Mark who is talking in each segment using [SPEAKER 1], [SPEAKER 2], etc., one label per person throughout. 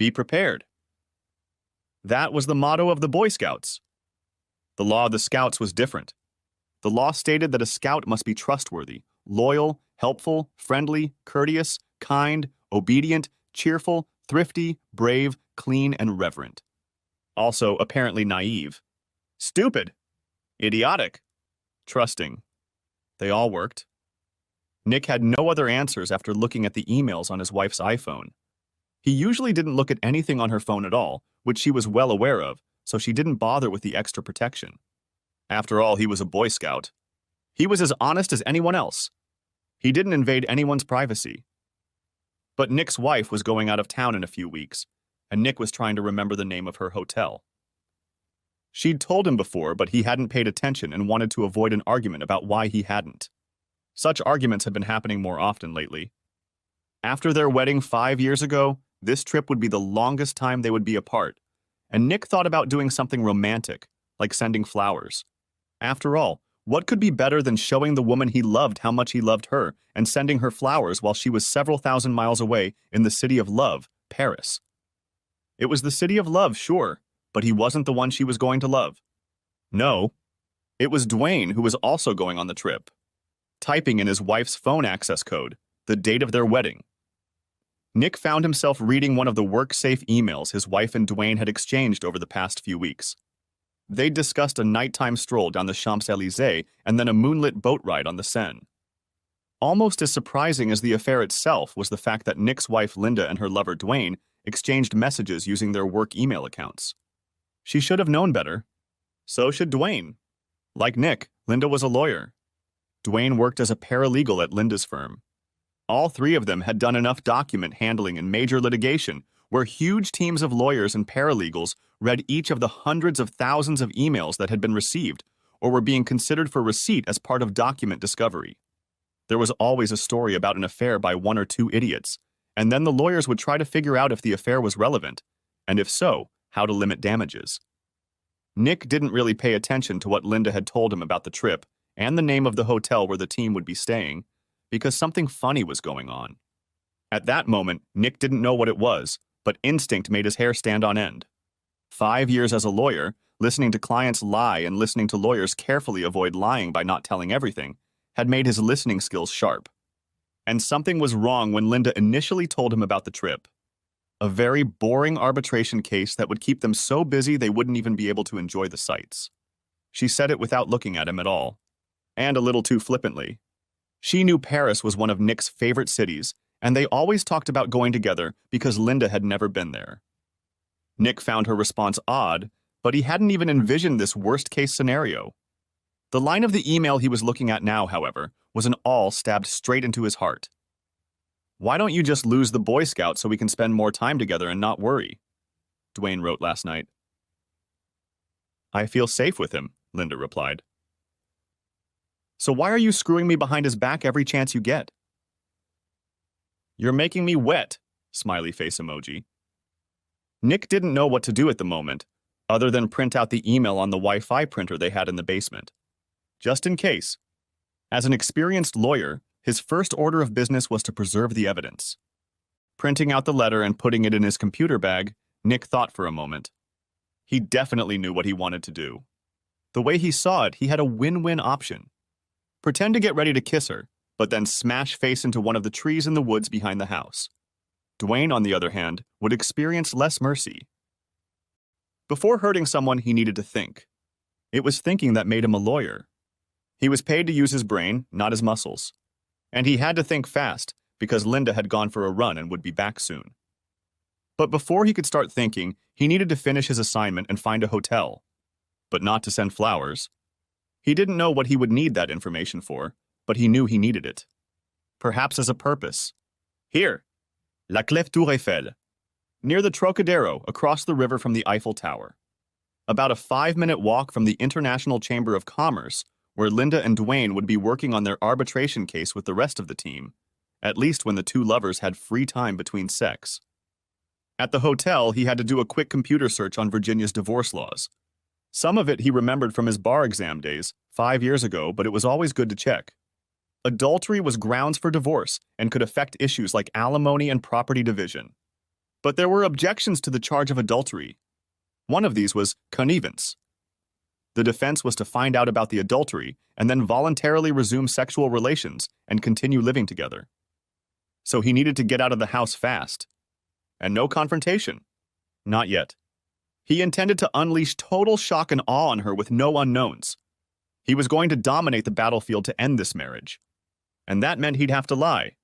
[SPEAKER 1] Be prepared. That was the motto of the Boy Scouts. The law of the Scouts was different. The law stated that a scout must be trustworthy, loyal, helpful, friendly, courteous, kind, obedient, cheerful, thrifty, brave, clean, and reverent. Also, apparently naive. Stupid. Idiotic. Trusting. They all worked. Nick had no other answers after looking at the emails on his wife's iPhone. He usually didn't look at anything on her phone at all, which she was well aware of, so she didn't bother with the extra protection. After all, he was a Boy Scout. He was as honest as anyone else. He didn't invade anyone's privacy. But Nick's wife was going out of town in a few weeks, and Nick was trying to remember the name of her hotel. She'd told him before, but he hadn't paid attention and wanted to avoid an argument about why he hadn't. Such arguments had been happening more often lately. After their wedding 5 years ago, this trip would be the longest time they would be apart, and Nick thought about doing something romantic, like sending flowers. After all, what could be better than showing the woman he loved how much he loved her and sending her flowers while she was several thousand miles away in the city of love, Paris? It was the city of love, sure, but he wasn't the one she was going to love. No, it was Dwayne who was also going on the trip, typing in his wife's phone access code, the date of their wedding. Nick found himself reading one of the work-safe emails his wife and Dwayne had exchanged over the past few weeks. They'd discussed a nighttime stroll down the Champs-Élysées and then a moonlit boat ride on the Seine. Almost as surprising as the affair itself was the fact that Nick's wife Linda and her lover Dwayne exchanged messages using their work email accounts. She should have known better. So should Dwayne. Like Nick, Linda was a lawyer. Dwayne worked as a paralegal at Linda's firm. All three of them had done enough document handling in major litigation where huge teams of lawyers and paralegals read each of the hundreds of thousands of emails that had been received or were being considered for receipt as part of document discovery. There was always a story about an affair by one or two idiots, and then the lawyers would try to figure out if the affair was relevant, and if so, how to limit damages. Nick didn't really pay attention to what Linda had told him about the trip and the name of the hotel where the team would be staying, because something funny was going on. At that moment, Nick didn't know what it was, but instinct made his hair stand on end. 5 years as a lawyer, listening to clients lie and listening to lawyers carefully avoid lying by not telling everything, had made his listening skills sharp. And something was wrong when Linda initially told him about the trip. A very boring arbitration case that would keep them so busy they wouldn't even be able to enjoy the sights. She said it without looking at him at all, and a little too flippantly. She knew Paris was one of Nick's favorite cities, and they always talked about going together because Linda had never been there. Nick found her response odd, but he hadn't even envisioned this worst-case scenario. The line of the email he was looking at now, however, was an awl stabbed straight into his heart. "Why don't you just lose the Boy Scout so we can spend more time together and not worry?" Dwayne wrote last night. "I feel safe with him," Linda replied. "So why are you screwing me behind his back every chance you get?" "You're making me wet," smiley face emoji. Nick didn't know what to do at the moment, other than print out the email on the Wi-Fi printer they had in the basement. Just in case. As an experienced lawyer, his first order of business was to preserve the evidence. Printing out the letter and putting it in his computer bag, Nick thought for a moment. He definitely knew what he wanted to do. The way he saw it, he had a win-win option. Pretend to get ready to kiss her, but then smash face into one of the trees in the woods behind the house. Dwayne, on the other hand, would experience less mercy. Before hurting someone, he needed to think. It was thinking that made him a lawyer. He was paid to use his brain, not his muscles. And he had to think fast, because Linda had gone for a run and would be back soon. But before he could start thinking, he needed to finish his assignment and find a hotel. But not to send flowers. He didn't know what he would need that information for, but he knew he needed it. Perhaps as a purpose. Here, La Clef Tour Eiffel, near the Trocadero, across the river from the Eiffel Tower. About a 5-minute walk from the International Chamber of Commerce, where Linda and Dwayne would be working on their arbitration case with the rest of the team, at least when the two lovers had free time between sex. At the hotel, he had to do a quick computer search on Virginia's divorce laws. Some of it he remembered from his bar exam days, 5 years ago, but it was always good to check. Adultery was grounds for divorce and could affect issues like alimony and property division. But there were objections to the charge of adultery. One of these was connivance. The defense was to find out about the adultery and then voluntarily resume sexual relations and continue living together. So he needed to get out of the house fast. And no confrontation. Not yet. He intended to unleash total shock and awe on her with no unknowns. He was going to dominate the battlefield to end this marriage. And that meant he'd have to lie.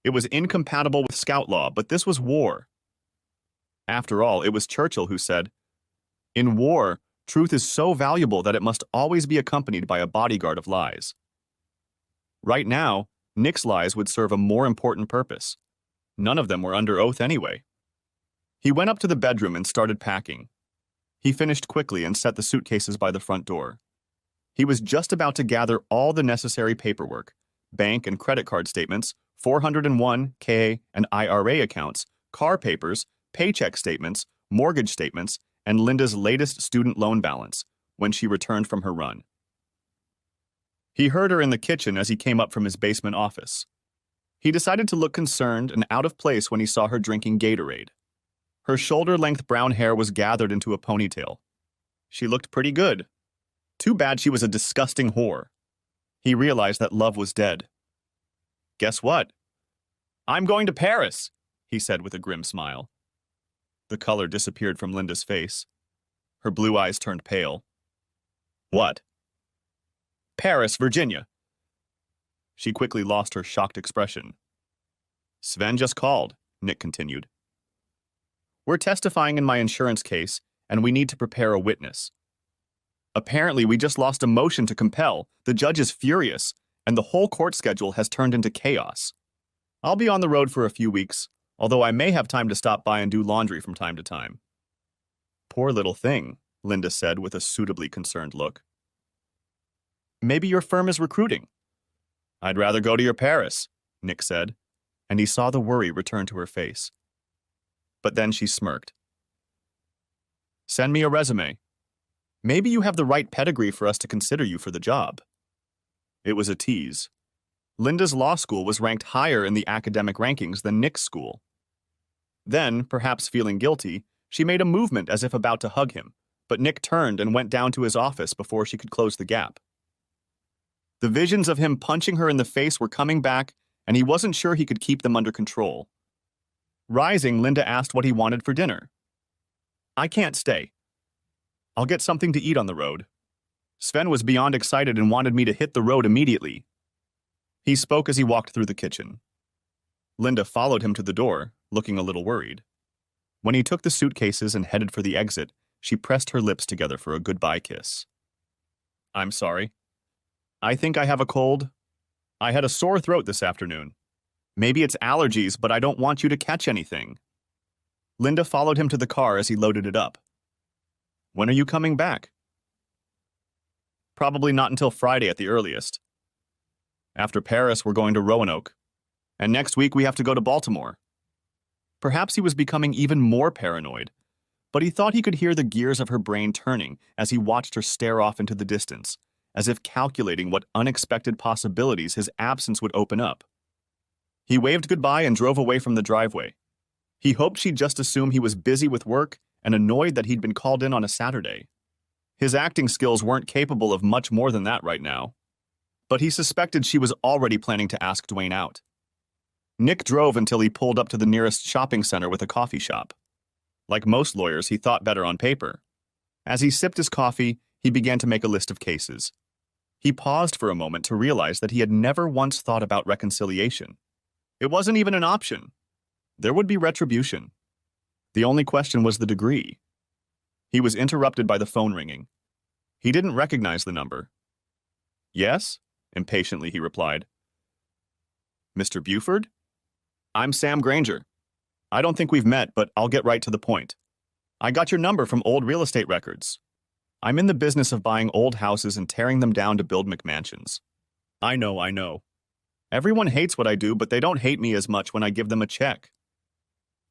[SPEAKER 1] It was incompatible with Scout law, but this was war. After all, it was Churchill who said, "In war, truth is so valuable that it must always be accompanied by a bodyguard of lies." Right now, Nick's lies would serve a more important purpose. None of them were under oath anyway. He went up to the bedroom and started packing. He finished quickly and set the suitcases by the front door. He was just about to gather all the necessary paperwork, bank and credit card statements, 401k and IRA accounts, car papers, paycheck statements, mortgage statements, and Linda's latest student loan balance, when she returned from her run. He heard her in the kitchen as he came up from his basement office. He decided to look concerned and out of place when he saw her drinking Gatorade. Her shoulder-length brown hair was gathered into a ponytail. She looked pretty good. Too bad she was a disgusting whore. He realized that love was dead. "Guess what? I'm going to Paris," he said with a grim smile. The color disappeared from Linda's face. Her blue eyes turned pale. "What?" "Paris, Virginia." She quickly lost her shocked expression. "Sven just called," Nick continued. "We're testifying in my insurance case, and we need to prepare a witness. Apparently, we just lost a motion to compel. The judge is furious, and the whole court schedule has turned into chaos. I'll be on the road for a few weeks, although I may have time to stop by and do laundry from time to time." "Poor little thing," Linda said with a suitably concerned look. "Maybe your firm is recruiting." "I'd rather go to your Paris," Nick said, and he saw the worry return to her face. But then she smirked. "Send me a resume. Maybe you have the right pedigree for us to consider you for the job." It was a tease. Linda's law school was ranked higher in the academic rankings than Nick's school. Then, perhaps feeling guilty, she made a movement as if about to hug him, but Nick turned and went down to his office before she could close the gap. The visions of him punching her in the face were coming back, and he wasn't sure he could keep them under control. Rising, Linda asked what he wanted for dinner. "I can't stay. I'll get something to eat on the road." Sven was beyond excited and wanted me to hit the road immediately. He spoke as he walked through the kitchen. Linda followed him to the door, looking a little worried. When he took the suitcases and headed for the exit, she pressed her lips together for a goodbye kiss. "I'm sorry. I think I have a cold. I had a sore throat this afternoon. Maybe it's allergies, but I don't want you to catch anything." Linda followed him to the car as he loaded it up. "When are you coming back?" "Probably not until Friday at the earliest. After Paris, we're going to Roanoke. And next week we have to go to Baltimore." Perhaps he was becoming even more paranoid, but he thought he could hear the gears of her brain turning as he watched her stare off into the distance, as if calculating what unexpected possibilities his absence would open up. He waved goodbye and drove away from the driveway. He hoped she'd just assume he was busy with work and annoyed that he'd been called in on a Saturday. His acting skills weren't capable of much more than that right now. But he suspected she was already planning to ask Dwayne out. Nick drove until he pulled up to the nearest shopping center with a coffee shop. Like most lawyers, he thought better on paper. As he sipped his coffee, he began to make a list of cases. He paused for a moment to realize that he had never once thought about reconciliation. It wasn't even an option. There would be retribution. The only question was the degree. He was interrupted by the phone ringing. He didn't recognize the number. "Yes?" Impatiently he replied. "Mr. Buford? I'm Sam Granger. I don't think we've met, but I'll get right to the point. I got your number from old real estate records. I'm in the business of buying old houses and tearing them down to build McMansions. I know. Everyone hates what I do, but they don't hate me as much when I give them a check."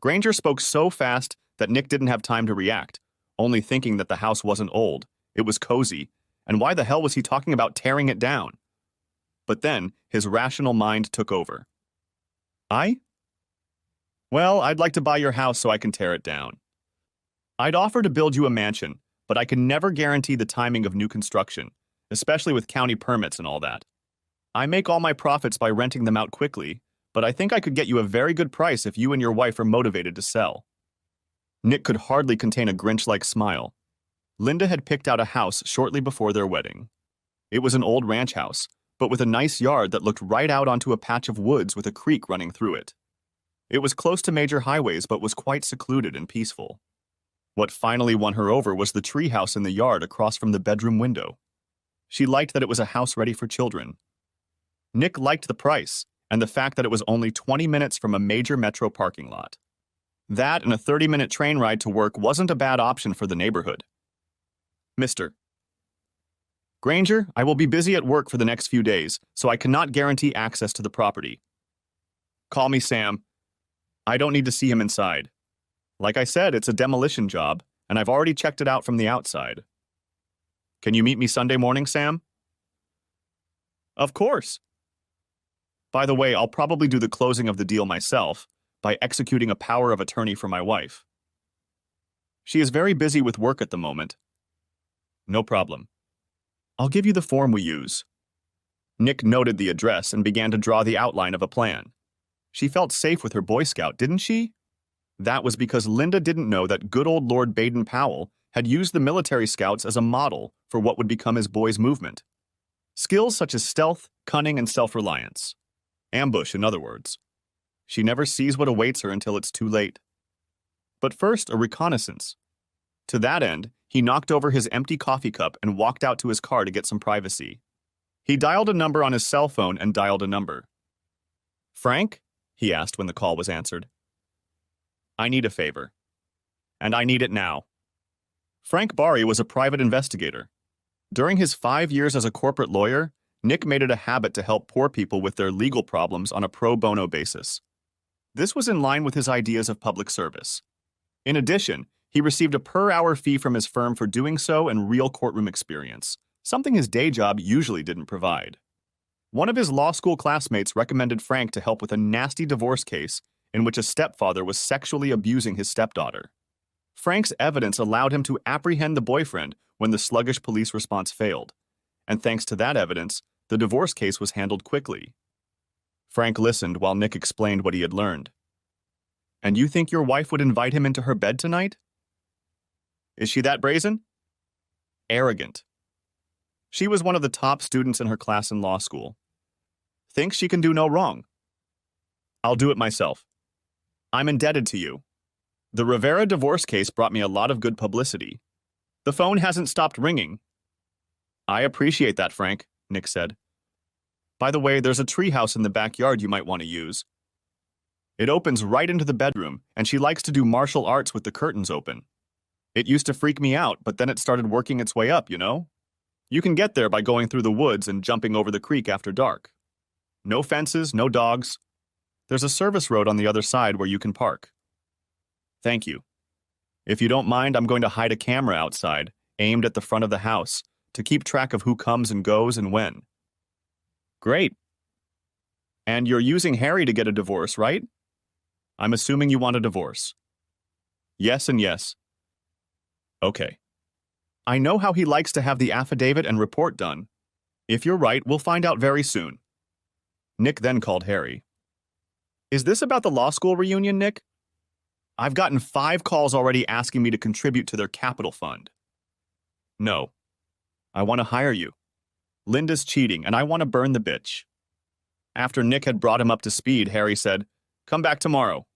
[SPEAKER 1] Granger spoke so fast that Nick didn't have time to react, only thinking that the house wasn't old, it was cozy, and why the hell was he talking about tearing it down? But then, his rational mind took over. Well, I'd like to buy your house so I can tear it down. I'd offer to build you a mansion, but I can never guarantee the timing of new construction, especially with county permits and all that. I make all my profits by renting them out quickly, but I think I could get you a very good price if you and your wife are motivated to sell. Nick could hardly contain a Grinch-like smile. Linda had picked out a house shortly before their wedding. It was an old ranch house, but with a nice yard that looked right out onto a patch of woods with a creek running through it. It was close to major highways but was quite secluded and peaceful. What finally won her over was the treehouse in the yard across from the bedroom window. She liked that it was a house ready for children. Nick liked the price and the fact that it was only 20 minutes from a major metro parking lot. That and a 30-minute train ride to work wasn't a bad option for the neighborhood. Mr. Granger, I will be busy at work for the next few days, so I cannot guarantee access to the property. Call me Sam. I don't need to see him inside. Like I said, it's a demolition job, and I've already checked it out from the outside. Can you meet me Sunday morning, Sam? Of course. By the way, I'll probably do the closing of the deal myself by executing a power of attorney for my wife. She is very busy with work at the moment. No problem. I'll give you the form we use. Nick noted the address and began to draw the outline of a plan. She felt safe with her Boy Scout, didn't she? That was because Linda didn't know that good old Lord Baden-Powell had used the military scouts as a model for what would become his boys' movement. Skills such as stealth, cunning, and self-reliance. Ambush, in other words. She never sees what awaits her until it's too late. But first, a reconnaissance. To that end, he knocked over his empty coffee cup and walked out to his car to get some privacy. He dialed a number on his cell phone and dialed a number. Frank? He asked when the call was answered. I need a favor. And I need it now. Frank Barry was a private investigator. During his 5 years as a corporate lawyer, Nick made it a habit to help poor people with their legal problems on a pro bono basis. This was in line with his ideas of public service. In addition, he received a per-hour fee from his firm for doing so and real courtroom experience, something his day job usually didn't provide. One of his law school classmates recommended Frank to help with a nasty divorce case in which a stepfather was sexually abusing his stepdaughter. Frank's evidence allowed him to apprehend the boyfriend when the sluggish police response failed, and thanks to that evidence, the divorce case was handled quickly. Frank listened while Nick explained what he had learned. And you think your wife would invite him into her bed tonight? Is she that brazen? Arrogant. She was one of the top students in her class in law school. Thinks she can do no wrong. I'll do it myself. I'm indebted to you. The Rivera divorce case brought me a lot of good publicity. The phone hasn't stopped ringing. I appreciate that, Frank, Nick said. By the way, there's a treehouse in the backyard you might want to use. It opens right into the bedroom, and she likes to do martial arts with the curtains open. It used to freak me out, but then it started working its way up, you know? You can get there by going through the woods and jumping over the creek after dark. No fences, no dogs. There's a service road on the other side where you can park. Thank you. If you don't mind, I'm going to hide a camera outside, aimed at the front of the house, to keep track of who comes and goes and when. Great. And you're using Harry to get a divorce, right? I'm assuming you want a divorce. Yes and yes. Okay. I know how he likes to have the affidavit and report done. If you're right, we'll find out very soon. Nick then called Harry. Is this about the law school reunion, Nick? I've gotten 5 calls already asking me to contribute to their capital fund. No. I want to hire you. Linda's cheating, and I want to burn the bitch. After Nick had brought him up to speed, Harry said, Come back tomorrow.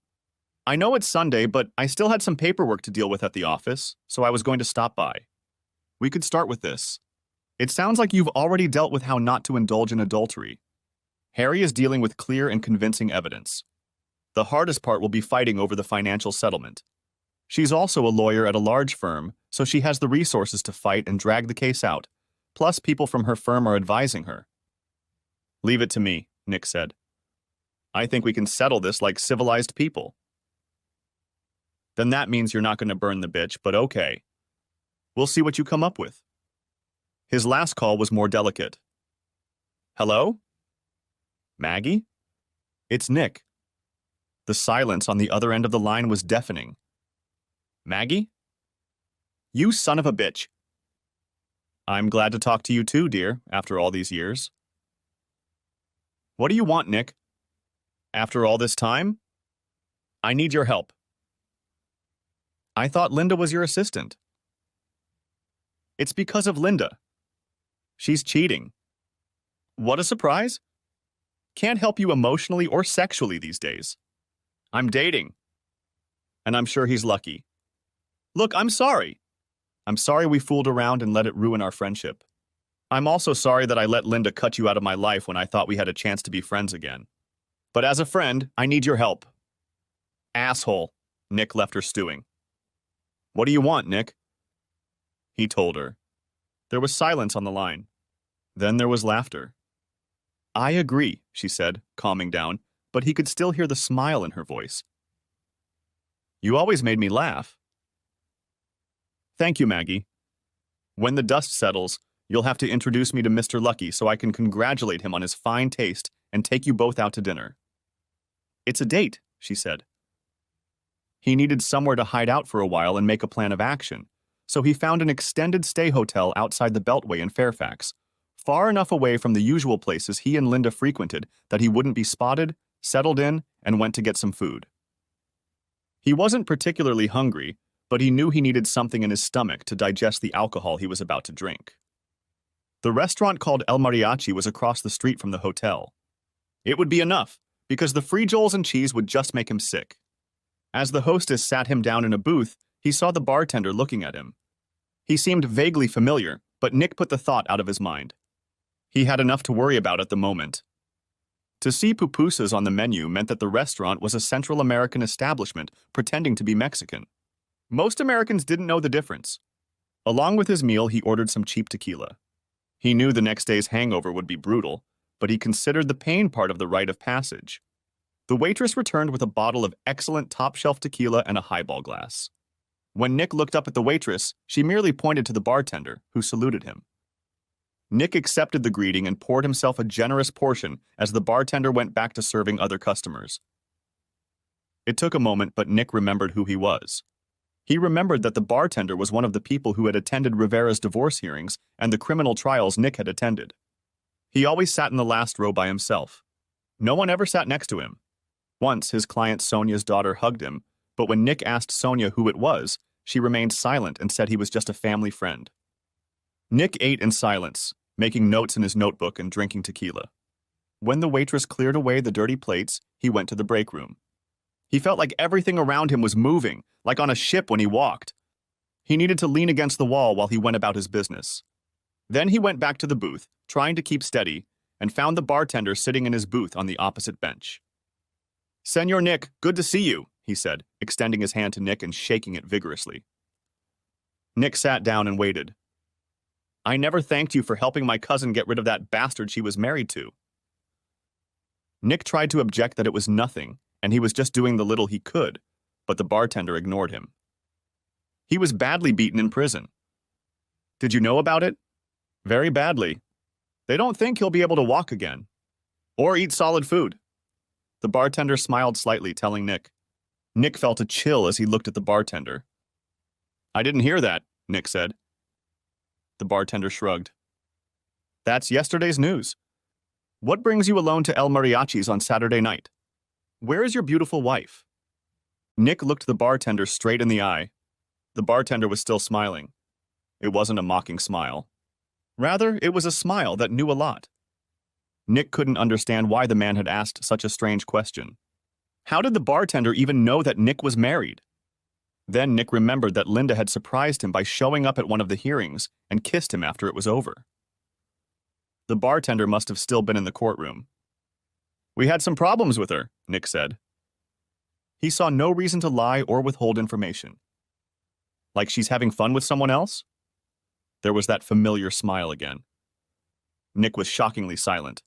[SPEAKER 1] I know it's Sunday, but I still had some paperwork to deal with at the office, so I was going to stop by. We could start with this. It sounds like you've already dealt with how not to indulge in adultery. Harry is dealing with clear and convincing evidence. The hardest part will be fighting over the financial settlement. She's also a lawyer at a large firm, so she has the resources to fight and drag the case out, plus people from her firm are advising her. Leave it to me, Nick said. I think we can settle this like civilized people. Then that means you're not going to burn the bitch, but okay. We'll see what you come up with. His last call was more delicate. Hello? Maggie? It's Nick. The silence on the other end of the line was deafening. Maggie? You son of a bitch. I'm glad to talk to you too, dear, after all these years. What do you want, Nick? After all this time? I need your help. I thought Linda was your assistant. It's because of Linda. She's cheating. What a surprise. Can't help you emotionally or sexually these days. I'm dating. And I'm sure he's lucky. Look, I'm sorry. I'm sorry we fooled around and let it ruin our friendship. I'm also sorry that I let Linda cut you out of my life when I thought we had a chance to be friends again. But as a friend, I need your help. Asshole, Nick left her stewing. What do you want, Nick? He told her. There was silence on the line. Then there was laughter. I agree, she said, calming down, but he could still hear the smile in her voice. You always made me laugh. Thank you, Maggie. When the dust settles, you'll have to introduce me to Mr. Lucky so I can congratulate him on his fine taste and take you both out to dinner. It's a date, she said. He needed somewhere to hide out for a while and make a plan of action, so he found an extended stay hotel outside the Beltway in Fairfax, far enough away from the usual places he and Linda frequented that he wouldn't be spotted, settled in, and went to get some food. He wasn't particularly hungry, but he knew he needed something in his stomach to digest the alcohol he was about to drink. The restaurant called El Mariachi was across the street from the hotel. It would be enough, because the frijoles and cheese would just make him sick. As the hostess sat him down in a booth, he saw the bartender looking at him. He seemed vaguely familiar, but Nick put the thought out of his mind. He had enough to worry about at the moment. To see pupusas on the menu meant that the restaurant was a Central American establishment pretending to be Mexican. Most Americans didn't know the difference. Along with his meal, he ordered some cheap tequila. He knew the next day's hangover would be brutal, but he considered the pain part of the rite of passage. The waitress returned with a bottle of excellent top-shelf tequila and a highball glass. When Nick looked up at the waitress, she merely pointed to the bartender, who saluted him. Nick accepted the greeting and poured himself a generous portion as the bartender went back to serving other customers. It took a moment, but Nick remembered who he was. He remembered that the bartender was one of the people who had attended Rivera's divorce hearings and the criminal trials Nick had attended. He always sat in the last row by himself. No one ever sat next to him. Once, his client Sonia's daughter hugged him, but when Nick asked Sonia who it was, she remained silent and said he was just a family friend. Nick ate in silence, making notes in his notebook and drinking tequila. When the waitress cleared away the dirty plates, he went to the break room. He felt like everything around him was moving, like on a ship when he walked. He needed to lean against the wall while he went about his business. Then he went back to the booth, trying to keep steady, and found the bartender sitting in his booth on the opposite bench. "Senor Nick, good to see you," he said, extending his hand to Nick and shaking it vigorously. Nick sat down and waited. "I never thanked you for helping my cousin get rid of that bastard she was married to." Nick tried to object that it was nothing, and he was just doing the little he could, but the bartender ignored him. He was badly beaten in prison. "Did you know about it?" "Very badly. They don't think he'll be able to walk again. Or eat solid food." The bartender smiled slightly, telling Nick. Nick felt a chill as he looked at the bartender. "I didn't hear that," Nick said. The bartender shrugged. "That's yesterday's news. What brings you alone to El Mariachi's on Saturday night? Where is your beautiful wife?" Nick looked the bartender straight in the eye. The bartender was still smiling. It wasn't a mocking smile. Rather, it was a smile that knew a lot. Nick couldn't understand why the man had asked such a strange question. How did the bartender even know that Nick was married? Then Nick remembered that Linda had surprised him by showing up at one of the hearings and kissed him after it was over. The bartender must have still been in the courtroom. "We had some problems with her," Nick said. He saw no reason to lie or withhold information. "Like she's having fun with someone else?" There was that familiar smile again. Nick was shockingly silent.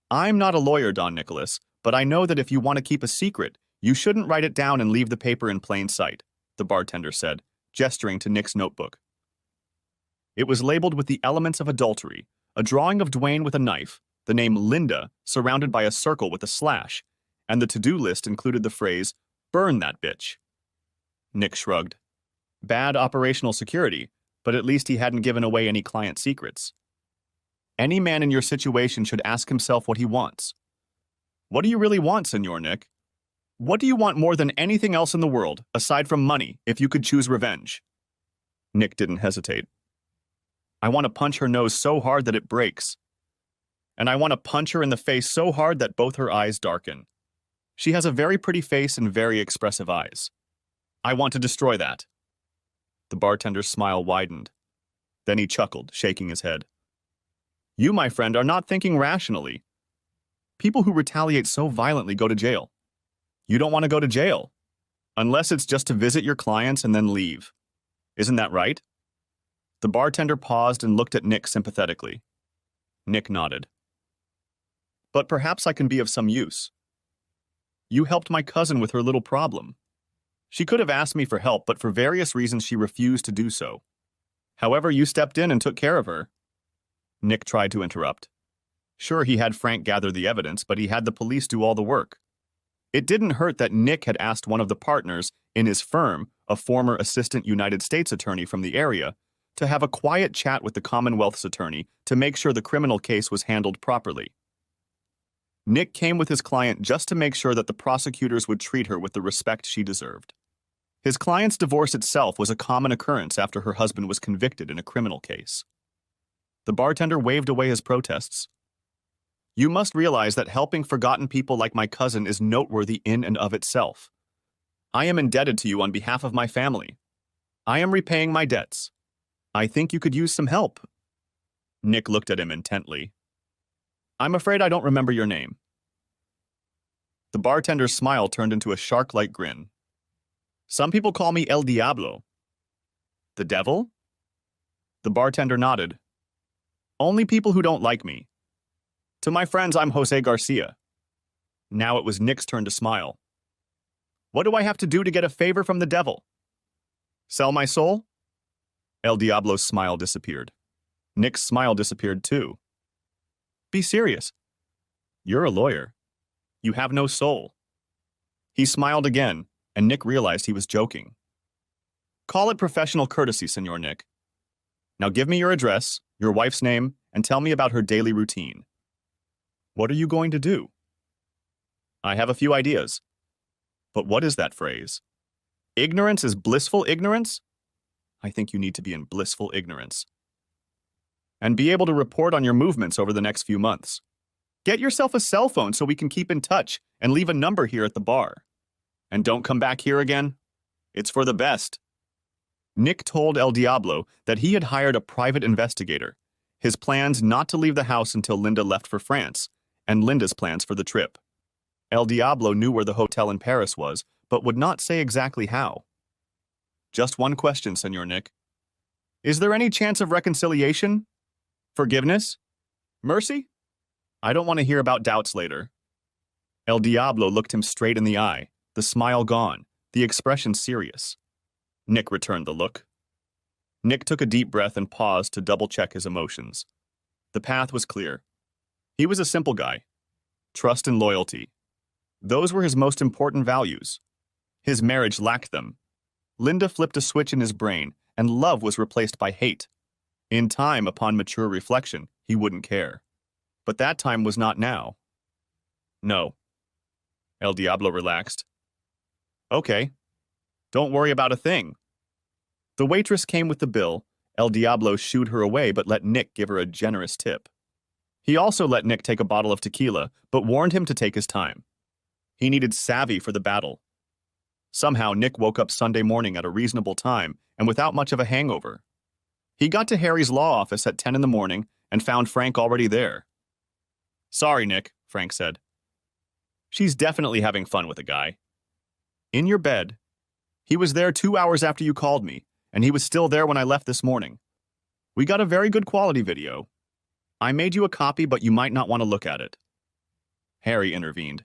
[SPEAKER 1] "I'm not a lawyer, Don Nicholas, but I know that if you want to keep a secret, you shouldn't write it down and leave the paper in plain sight," the bartender said, gesturing to Nick's notebook. It was labeled with the elements of adultery, a drawing of Dwayne with a knife, the name Linda surrounded by a circle with a slash, and the to-do list included the phrase, "Burn that bitch." Nick shrugged. Bad operational security, but at least he hadn't given away any client secrets. Any man in your situation should ask himself what he wants. What do you really want, Senor Nick? What do you want more than anything else in the world, aside from money, if you could choose revenge? Nick didn't hesitate. I want to punch her nose so hard that it breaks. And I want to punch her in the face so hard that both her eyes darken. She has a very pretty face and very expressive eyes. I want to destroy that. The bartender's smile widened. Then he chuckled, shaking his head. You, my friend, are not thinking rationally. People who retaliate so violently go to jail. You don't want to go to jail, unless it's just to visit your clients and then leave. Isn't that right? The bartender paused and looked at Nick sympathetically. Nick nodded. But perhaps I can be of some use. You helped my cousin with her little problem. She could have asked me for help, but for various reasons she refused to do so. However, you stepped in and took care of her. Nick tried to interrupt. Sure, he had Frank gather the evidence, but he had the police do all the work. It didn't hurt that Nick had asked one of the partners in his firm, a former assistant United States attorney from the area, to have a quiet chat with the Commonwealth's attorney to make sure the criminal case was handled properly. Nick came with his client just to make sure that the prosecutors would treat her with the respect she deserved. His client's divorce itself was a common occurrence after her husband was convicted in a criminal case. The bartender waved away his protests. You must realize that helping forgotten people like my cousin is noteworthy in and of itself. I am indebted to you on behalf of my family. I am repaying my debts. I think you could use some help. Nick looked at him intently. I'm afraid I don't remember your name. The bartender's smile turned into a shark-like grin. Some people call me El Diablo. The devil? The bartender nodded. Only people who don't like me. To my friends, I'm Jose Garcia. Now it was Nick's turn to smile. What do I have to do to get a favor from the devil? Sell my soul? El Diablo's smile disappeared. Nick's smile disappeared too. Be serious. You're a lawyer. You have no soul. He smiled again, and Nick realized he was joking. Call it professional courtesy, Senor Nick. Now give me your address, your wife's name, and tell me about her daily routine. What are you going to do? I have a few ideas. But what is that phrase? Ignorance is blissful ignorance? I think you need to be in blissful ignorance. And be able to report on your movements over the next few months. Get yourself a cell phone so we can keep in touch and leave a number here at the bar. And don't come back here again. It's for the best. Nick told El Diablo that he had hired a private investigator, his plans not to leave the house until Linda left for France, and Linda's plans for the trip. El Diablo knew where the hotel in Paris was, but would not say exactly how. Just one question, Senor Nick. Is there any chance of reconciliation? Forgiveness? Mercy? I don't want to hear about doubts later. El Diablo looked him straight in the eye, the smile gone, the expression serious. Nick returned the look. Nick took a deep breath and paused to double-check his emotions. The path was clear. He was a simple guy. Trust and loyalty. Those were his most important values. His marriage lacked them. Linda flipped a switch in his brain, and love was replaced by hate. In time, upon mature reflection, he wouldn't care. But that time was not now. No. El Diablo relaxed. Okay. Don't worry about a thing. The waitress came with the bill. El Diablo shooed her away but let Nick give her a generous tip. He also let Nick take a bottle of tequila, but warned him to take his time. He needed savvy for the battle. Somehow, Nick woke up Sunday morning at a reasonable time and without much of a hangover. He got to Harry's law office at 10 in the morning and found Frank already there. Sorry, Nick, Frank said. She's definitely having fun with a guy. In your bed. He was there 2 hours after you called me, and he was still there when I left this morning. We got a very good quality video. I made you a copy, but you might not want to look at it. Harry intervened.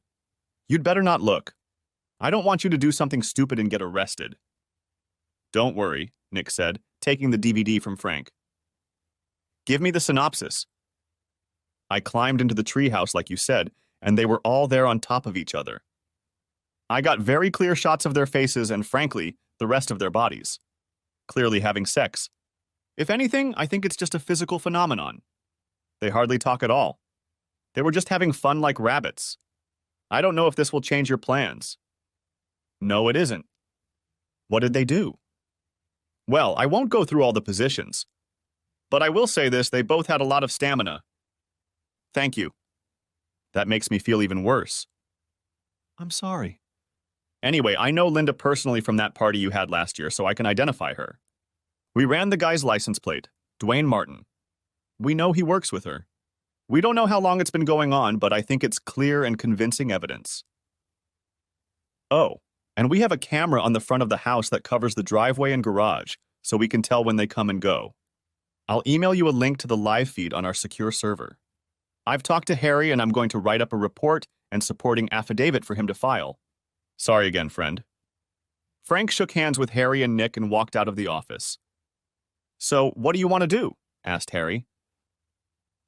[SPEAKER 1] You'd better not look. I don't want you to do something stupid and get arrested. Don't worry, Nick said, taking the DVD from Frank. Give me the synopsis. I climbed into the treehouse like you said, and they were all there on top of each other. I got very clear shots of their faces and, frankly, the rest of their bodies. Clearly having sex. If anything, I think it's just a physical phenomenon. They hardly talk at all. They were just having fun like rabbits. I don't know if this will change your plans. No, it isn't. What did they do? Well, I won't go through all the positions. But I will say this, they both had a lot of stamina. Thank you. That makes me feel even worse. I'm sorry. Anyway, I know Linda personally from that party you had last year, so I can identify her. We ran the guy's license plate, Dwayne Martin. We know he works with her. We don't know how long it's been going on, but I think it's clear and convincing evidence. Oh, and we have a camera on the front of the house that covers the driveway and garage, so we can tell when they come and go. I'll email you a link to the live feed on our secure server. I've talked to Harry and I'm going to write up a report and supporting affidavit for him to file. Sorry again, friend. Frank shook hands with Harry and Nick and walked out of the office. So, what do you want to do? Asked Harry.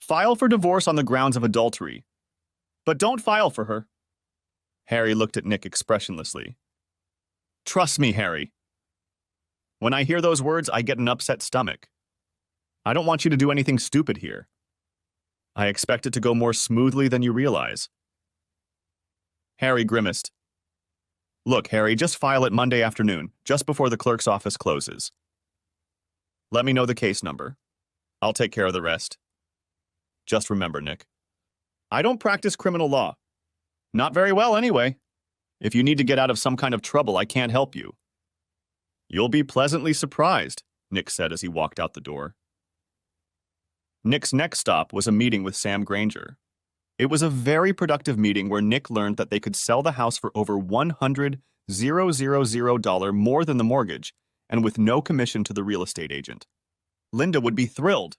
[SPEAKER 1] File for divorce on the grounds of adultery. But don't file for her. Harry looked at Nick expressionlessly. Trust me, Harry. When I hear those words, I get an upset stomach. I don't want you to do anything stupid here. I expect it to go more smoothly than you realize. Harry grimaced. Look, Harry, just file it Monday afternoon, just before the clerk's office closes. Let me know the case number. I'll take care of the rest. Just remember, Nick, I don't practice criminal law. Not very well, anyway. If you need to get out of some kind of trouble, I can't help you. You'll be pleasantly surprised, Nick said as he walked out the door. Nick's next stop was a meeting with Sam Granger. It was a very productive meeting where Nick learned that they could sell the house for over $100,000 more than the mortgage, and with no commission to the real estate agent. Linda would be thrilled.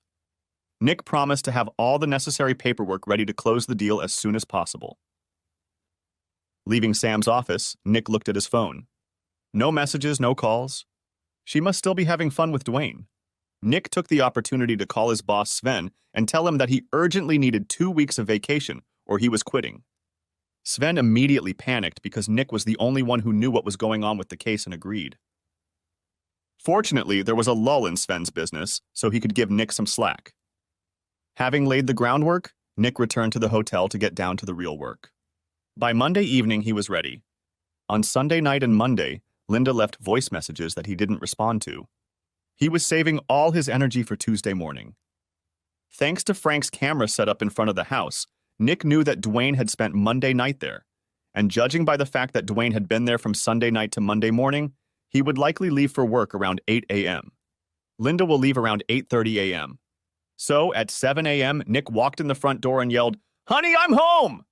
[SPEAKER 1] Nick promised to have all the necessary paperwork ready to close the deal as soon as possible. Leaving Sam's office, Nick looked at his phone. No messages, no calls. She must still be having fun with Dwayne. Nick took the opportunity to call his boss Sven and tell him that he urgently needed 2 weeks of vacation or he was quitting. Sven immediately panicked because Nick was the only one who knew what was going on with the case and agreed. Fortunately, there was a lull in Sven's business, so he could give Nick some slack. Having laid the groundwork, Nick returned to the hotel to get down to the real work. By Monday evening, he was ready. On Sunday night and Monday, Linda left voice messages that he didn't respond to. He was saving all his energy for Tuesday morning. Thanks to Frank's camera set up in front of the house, Nick knew that Dwayne had spent Monday night there, and judging by the fact that Dwayne had been there from Sunday night to Monday morning, he would likely leave for work around 8 a.m. Linda will leave around 8:30 a.m. So, at 7 a.m., Nick walked in the front door and yelled, "Honey, I'm home!"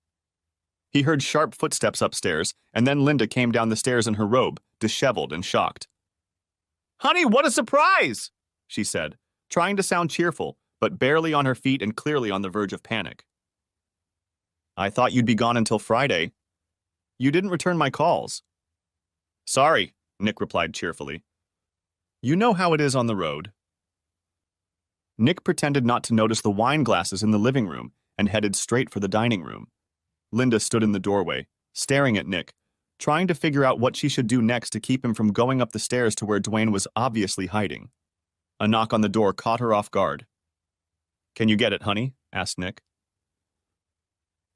[SPEAKER 1] He heard sharp footsteps upstairs, and then Linda came down the stairs in her robe, disheveled and shocked. "Honey, what a surprise!" she said, trying to sound cheerful, but barely on her feet and clearly on the verge of panic. "I thought you'd be gone until Friday. You didn't return my calls." "Sorry," Nick replied cheerfully. "You know how it is on the road." Nick pretended not to notice the wine glasses in the living room and headed straight for the dining room. Linda stood in the doorway, staring at Nick, trying to figure out what she should do next to keep him from going up the stairs to where Dwayne was obviously hiding. A knock on the door caught her off guard. "Can you get it, honey?" asked Nick.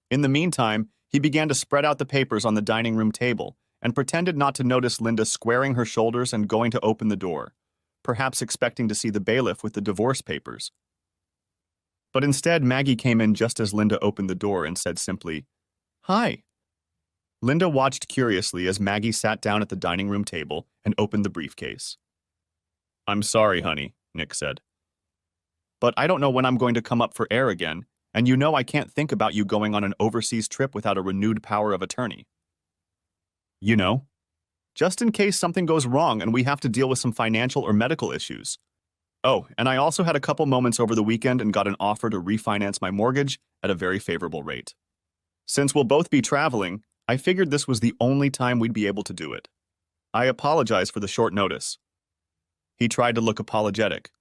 [SPEAKER 1] In the meantime, he began to spread out the papers on the dining room table and pretended not to notice Linda squaring her shoulders and going to open the door, perhaps expecting to see the bailiff with the divorce papers. But instead, Maggie came in just as Linda opened the door and said simply, "Hi." Linda watched curiously as Maggie sat down at the dining room table and opened the briefcase. "I'm sorry, honey," Nick said. "But I don't know when I'm going to come up for air again, and you know I can't think about you going on an overseas trip without a renewed power of attorney. You know, just in case something goes wrong and we have to deal with some financial or medical issues. Oh, and I also had a couple moments over the weekend and got an offer to refinance my mortgage at a very favorable rate. Since we'll both be traveling, I figured this was the only time we'd be able to do it. I apologize for the short notice." He tried to look apologetic.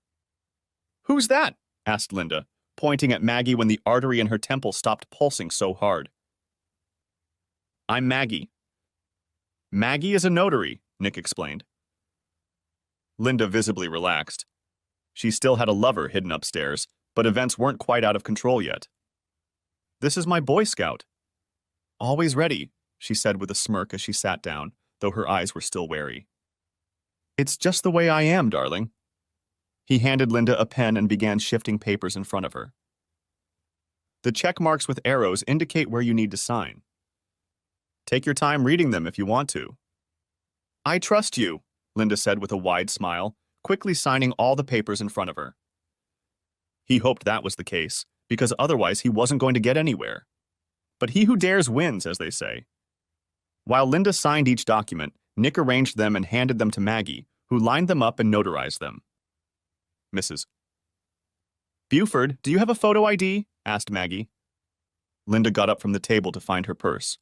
[SPEAKER 1] "Who's that?" asked Linda, pointing at Maggie when the artery in her temple stopped pulsing so hard. "I'm Maggie." Maggie is a notary, Nick explained. Linda visibly relaxed. She still had a lover hidden upstairs, but events weren't quite out of control yet. This is my Boy Scout. Always ready, she said with a smirk as she sat down, though her eyes were still wary. It's just the way I am, darling. He handed Linda a pen and began shifting papers in front of her. The check marks with arrows indicate where you need to sign. Take your time reading them if you want to. I trust you, Linda said with a wide smile, quickly signing all the papers in front of her. He hoped that was the case, because otherwise he wasn't going to get anywhere. But he who dares wins, as they say. While Linda signed each document, Nick arranged them and handed them to Maggie, who lined them up and notarized them. Mrs. Buford, do you have a photo ID? Asked Maggie. Linda got up from the table to find her purse.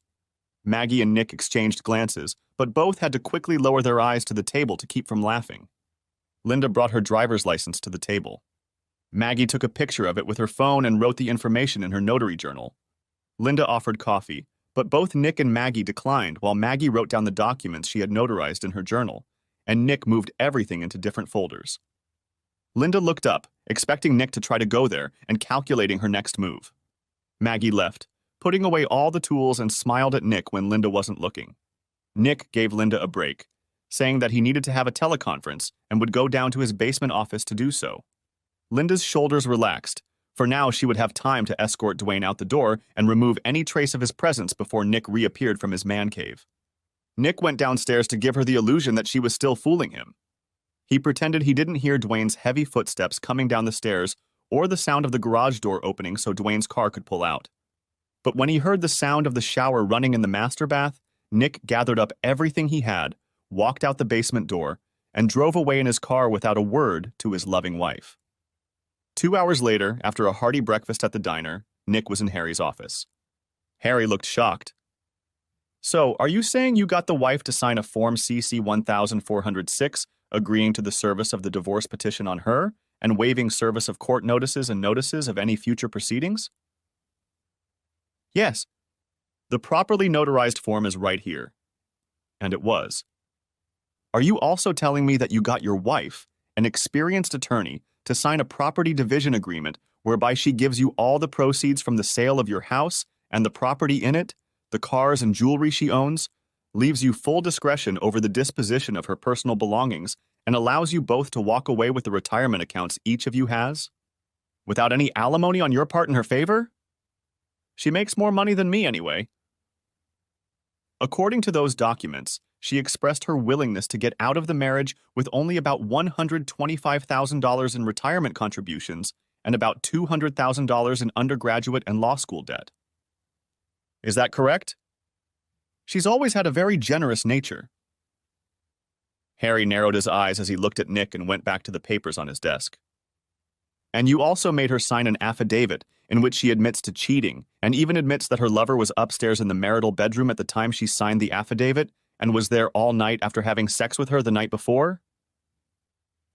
[SPEAKER 1] Maggie and Nick exchanged glances, but both had to quickly lower their eyes to the table to keep from laughing. Linda brought her driver's license to the table. Maggie took a picture of it with her phone and wrote the information in her notary journal. Linda offered coffee, but both Nick and Maggie declined while Maggie wrote down the documents she had notarized in her journal, and Nick moved everything into different folders. Linda looked up, expecting Nick to try to go there and calculating her next move. Maggie left, putting away all the tools and smiled at Nick when Linda wasn't looking. Nick gave Linda a break, saying that he needed to have a teleconference and would go down to his basement office to do so. Linda's shoulders relaxed, for now she would have time to escort Dwayne out the door and remove any trace of his presence before Nick reappeared from his man cave. Nick went downstairs to give her the illusion that she was still fooling him. He pretended he didn't hear Dwayne's heavy footsteps coming down the stairs or the sound of the garage door opening so Dwayne's car could pull out. But when he heard the sound of the shower running in the master bath, Nick gathered up everything he had, walked out the basement door, and drove away in his car without a word to his loving wife. 2 hours later, after a hearty breakfast at the diner, Nick was in Harry's office. Harry looked shocked. So, are you saying you got the wife to sign a Form CC 1406 agreeing to the service of the divorce petition on her and waiving service of court notices and notices of any future proceedings? Yes. The properly notarized form is right here. And it was. Are you also telling me that you got your wife, an experienced attorney, to sign a property division agreement whereby she gives you all the proceeds from the sale of your house and the property in it, the cars and jewelry she owns, leaves you full discretion over the disposition of her personal belongings, and allows you both to walk away with the retirement accounts each of you has? Without any alimony on your part in her favor? She makes more money than me anyway. According to those documents, she expressed her willingness to get out of the marriage with only about $125,000 in retirement contributions and about $200,000 in undergraduate and law school debt. Is that correct? She's always had a very generous nature. Harry narrowed his eyes as he looked at Nick and went back to the papers on his desk. And you also made her sign an affidavit in which she admits to cheating and even admits that her lover was upstairs in the marital bedroom at the time she signed the affidavit and was there all night after having sex with her the night before?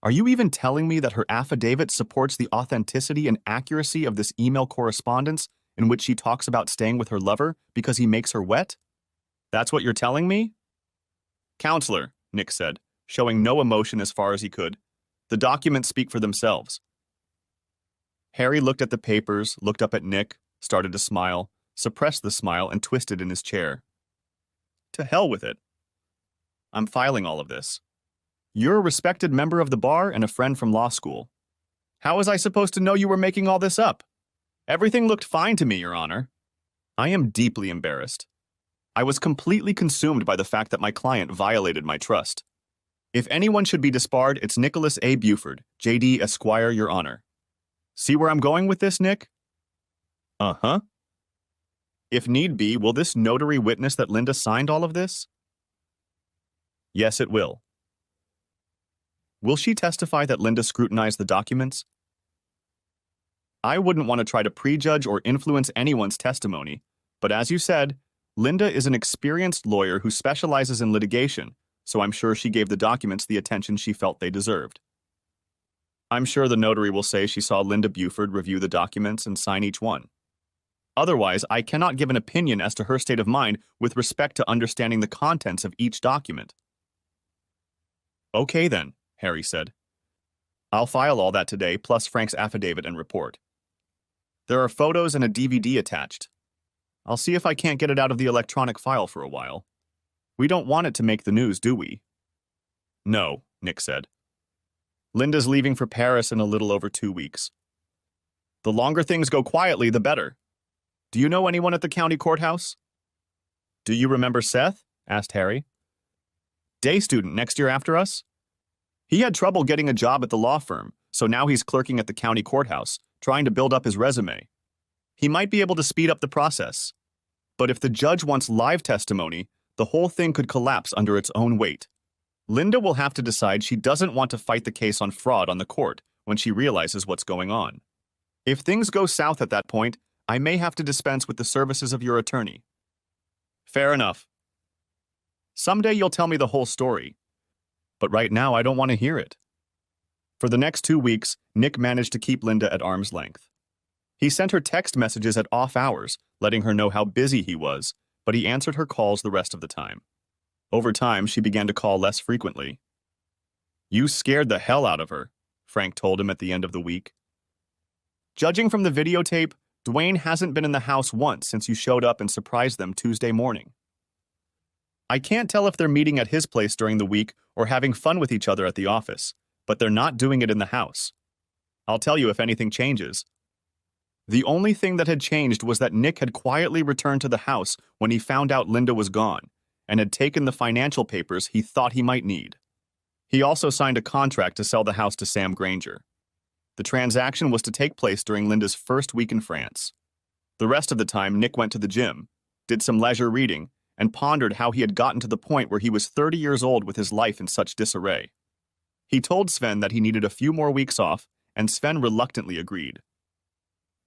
[SPEAKER 1] Are you even telling me that her affidavit supports the authenticity and accuracy of this email correspondence in which she talks about staying with her lover because he makes her wet? That's what you're telling me? Counselor, Nick said, showing no emotion as far as he could. The documents speak for themselves. Harry looked at the papers, looked up at Nick, started to smile, suppressed the smile, and twisted in his chair. To hell with it. I'm filing all of this. You're a respected member of the bar and a friend from law school. How was I supposed to know you were making all this up? Everything looked fine to me, Your Honor. I am deeply embarrassed. I was completely consumed by the fact that my client violated my trust. If anyone should be disbarred, it's Nicholas A. Buford, J.D. Esquire, Your Honor. See where I'm going with this, Nick? Uh-huh. If need be, will this notary witness that Linda signed all of this? Yes, it will. Will she testify that Linda scrutinized the documents? I wouldn't want to try to prejudge or influence anyone's testimony, but as you said, Linda is an experienced lawyer who specializes in litigation, so I'm sure she gave the documents the attention she felt they deserved. I'm sure the notary will say she saw Linda Buford review the documents and sign each one. Otherwise, I cannot give an opinion as to her state of mind with respect to understanding the contents of each document. Okay then, Harry said. I'll file all that today, plus Frank's affidavit and report. There are photos and a DVD attached. I'll see if I can't get it out of the electronic file for a while. We don't want it to make the news, do we? No, Nick said. Linda's leaving for Paris in a little over 2 weeks. The longer things go quietly, the better. Do you know anyone at the county courthouse? Do you remember Seth? Asked Harry. Day student next year after us? He had trouble getting a job at the law firm, so now he's clerking at the county courthouse, trying to build up his resume. He might be able to speed up the process. But if the judge wants live testimony, the whole thing could collapse under its own weight. Linda will have to decide she doesn't want to fight the case on fraud on the court when she realizes what's going on. If things go south at that point, I may have to dispense with the services of your attorney. Fair enough. Someday you'll tell me the whole story. But right now I don't want to hear it. For the next 2 weeks, Nick managed to keep Linda at arm's length. He sent her text messages at off hours, letting her know how busy he was, but he answered her calls the rest of the time. Over time, she began to call less frequently. You scared the hell out of her, Frank told him at the end of the week. Judging from the videotape, Dwayne hasn't been in the house once since you showed up and surprised them Tuesday morning. I can't tell if they're meeting at his place during the week or having fun with each other at the office, but they're not doing it in the house. I'll tell you if anything changes. The only thing that had changed was that Nick had quietly returned to the house when he found out Linda was gone and had taken the financial papers he thought he might need. He also signed a contract to sell the house to Sam Granger. The transaction was to take place during Linda's first week in France. The rest of the time, Nick went to the gym, did some leisure reading, and pondered how he had gotten to the point where he was 30 years old with his life in such disarray. He told Sven that he needed a few more weeks off, and Sven reluctantly agreed.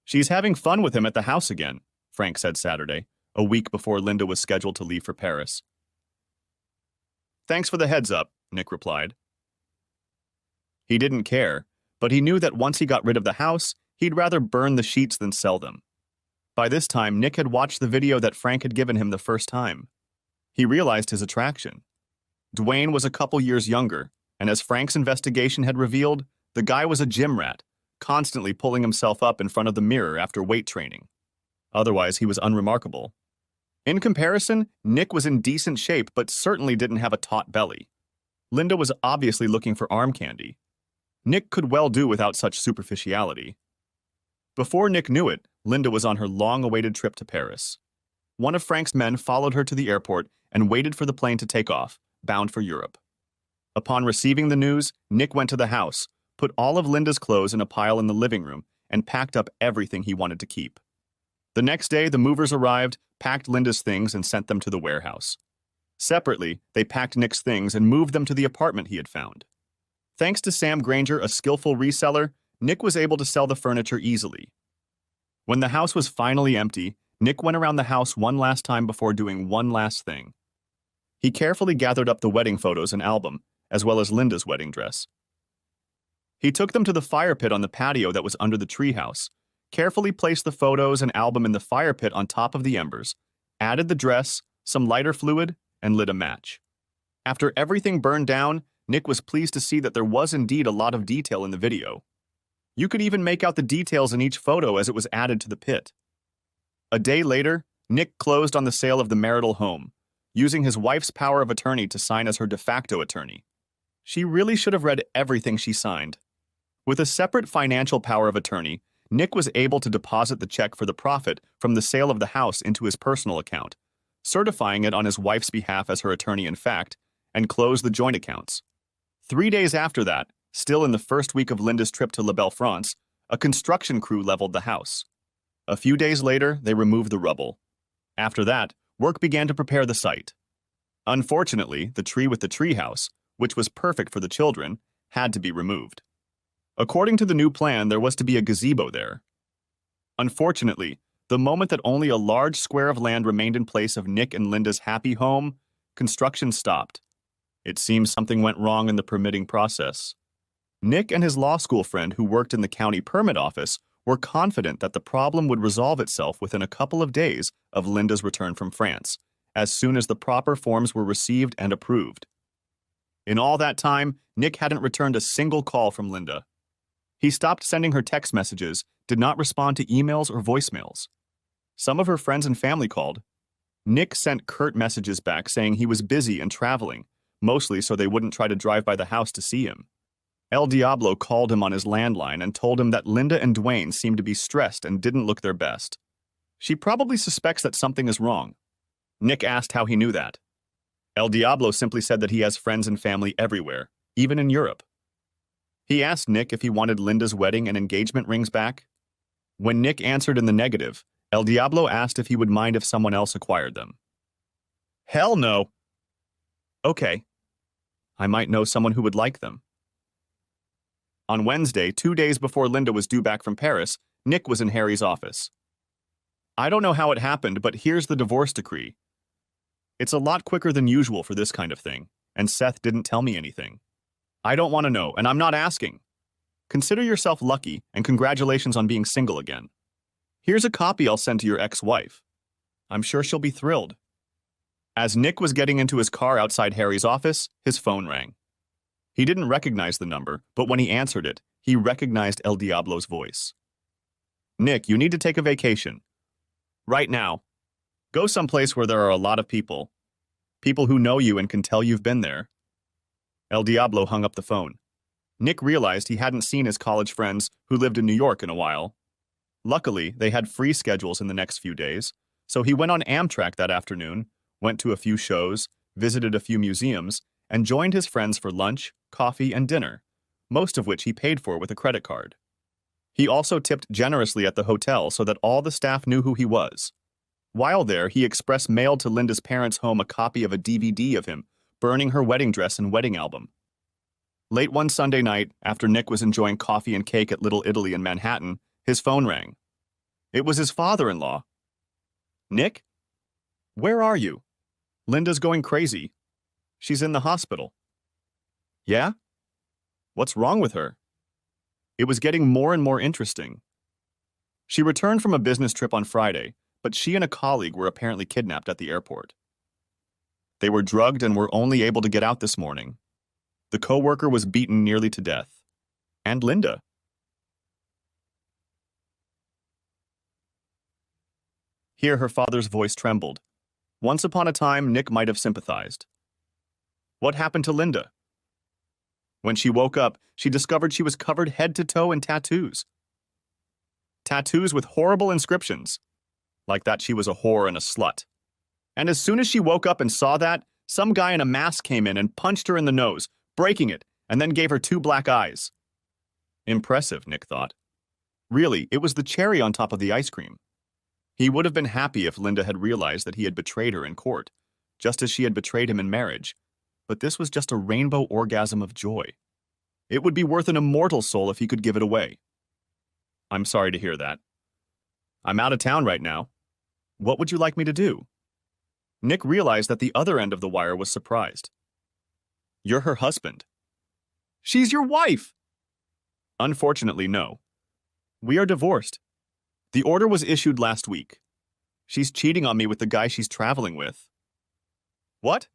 [SPEAKER 1] She's having fun with him at the house again, Frank said Saturday, a week before Linda was scheduled to leave for Paris. Thanks for the heads up, Nick replied. He didn't care, but he knew that once he got rid of the house, he'd rather burn the sheets than sell them. By this time, Nick had watched the video that Frank had given him the first time. He realized his attraction. Dwayne was a couple years younger, and as Frank's investigation had revealed, the guy was a gym rat, constantly pulling himself up in front of the mirror after weight training. Otherwise, he was unremarkable. In comparison, Nick was in decent shape but certainly didn't have a taut belly. Linda was obviously looking for arm candy. Nick could well do without such superficiality. Before Nick knew it, Linda was on her long-awaited trip to Paris. One of Frank's men followed her to the airport and waited for the plane to take off, bound for Europe. Upon receiving the news, Nick went to the house, put all of Linda's clothes in a pile in the living room, and packed up everything he wanted to keep. The next day, the movers arrived, packed Linda's things, and sent them to the warehouse. Separately, they packed Nick's things and moved them to the apartment he had found. Thanks to Sam Granger, a skillful reseller, Nick was able to sell the furniture easily. When the house was finally empty, Nick went around the house one last time before doing one last thing. He carefully gathered up the wedding photos and album, as well as Linda's wedding dress. He took them to the fire pit on the patio that was under the treehouse, carefully placed the photos and album in the fire pit on top of the embers, added the dress, some lighter fluid, and lit a match. After everything burned down, Nick was pleased to see that there was indeed a lot of detail in the video. You could even make out the details in each photo as it was added to the pit. A day later, Nick closed on the sale of the marital home, using his wife's power of attorney to sign as her de facto attorney. She really should have read everything she signed. With a separate financial power of attorney, Nick was able to deposit the check for the profit from the sale of the house into his personal account, certifying it on his wife's behalf as her attorney in fact, and close the joint accounts. 3 days after that, still in the first week of Linda's trip to La Belle France, a construction crew leveled the house. A few days later, they removed the rubble. After that, work began to prepare the site. Unfortunately, the tree with the treehouse, which was perfect for the children, had to be removed. According to the new plan, there was to be a gazebo there. Unfortunately, the moment that only a large square of land remained in place of Nick and Linda's happy home, construction stopped. It seems something went wrong in the permitting process. Nick and his law school friend who worked in the county permit office were confident that the problem would resolve itself within a couple of days of Linda's return from France, as soon as the proper forms were received and approved. In all that time, Nick hadn't returned a single call from Linda. He stopped sending her text messages, did not respond to emails or voicemails. Some of her friends and family called. Nick sent curt messages back saying he was busy and traveling, mostly so they wouldn't try to drive by the house to see him. El Diablo called him on his landline and told him that Linda and Dwayne seemed to be stressed and didn't look their best. She probably suspects that something is wrong. Nick asked how he knew that. El Diablo simply said that he has friends and family everywhere, even in Europe. He asked Nick if he wanted Linda's wedding and engagement rings back. When Nick answered in the negative, El Diablo asked if he would mind if someone else acquired them. Hell no. Okay. I might know someone who would like them. On Wednesday, 2 days before Linda was due back from Paris, Nick was in Harry's office. I don't know how it happened, but here's the divorce decree. It's a lot quicker than usual for this kind of thing, and Seth didn't tell me anything. I don't want to know, and I'm not asking. Consider yourself lucky, and congratulations on being single again. Here's a copy I'll send to your ex-wife. I'm sure she'll be thrilled. As Nick was getting into his car outside Harry's office, his phone rang. He didn't recognize the number, but when he answered it, he recognized El Diablo's voice. Nick, you need to take a vacation. Right now. Go someplace where there are a lot of people. People who know you and can tell you've been there. El Diablo hung up the phone. Nick realized he hadn't seen his college friends who lived in New York in a while. Luckily, they had free schedules in the next few days, so he went on Amtrak that afternoon, went to a few shows, visited a few museums, and joined his friends for lunch, coffee, and dinner, most of which he paid for with a credit card. He also tipped generously at the hotel so that all the staff knew who he was. While there, he express mailed to Linda's parents' home a copy of a DVD of him burning her wedding dress and wedding album. Late one Sunday night, after Nick was enjoying coffee and cake at Little Italy in Manhattan, his phone rang. It was his father-in-law. Nick? Where are you? Linda's going crazy. She's in the hospital. Yeah? What's wrong with her? It was getting more and more interesting. She returned from a business trip on Friday, but she and a colleague were apparently kidnapped at the airport. They were drugged and were only able to get out this morning. The co-worker was beaten nearly to death. And Linda. Here her father's voice trembled. Once upon a time, Nick might have sympathized. What happened to Linda? When she woke up, she discovered she was covered head to toe in tattoos. Tattoos with horrible inscriptions, like that she was a whore and a slut. And as soon as she woke up and saw that, some guy in a mask came in and punched her in the nose, breaking it, and then gave her 2 black eyes. Impressive, Nick thought. Really, it was the cherry on top of the ice cream. He would have been happy if Linda had realized that he had betrayed her in court, just as she had betrayed him in marriage. But this was just a rainbow orgasm of joy. It would be worth an immortal soul if he could give it away. I'm sorry to hear that. I'm out of town right now. What would you like me to do? Nick realized that the other end of the wire was surprised. You're her husband. She's your wife! Unfortunately, no. We are divorced. The order was issued last week. She's cheating on me with the guy she's traveling with. What?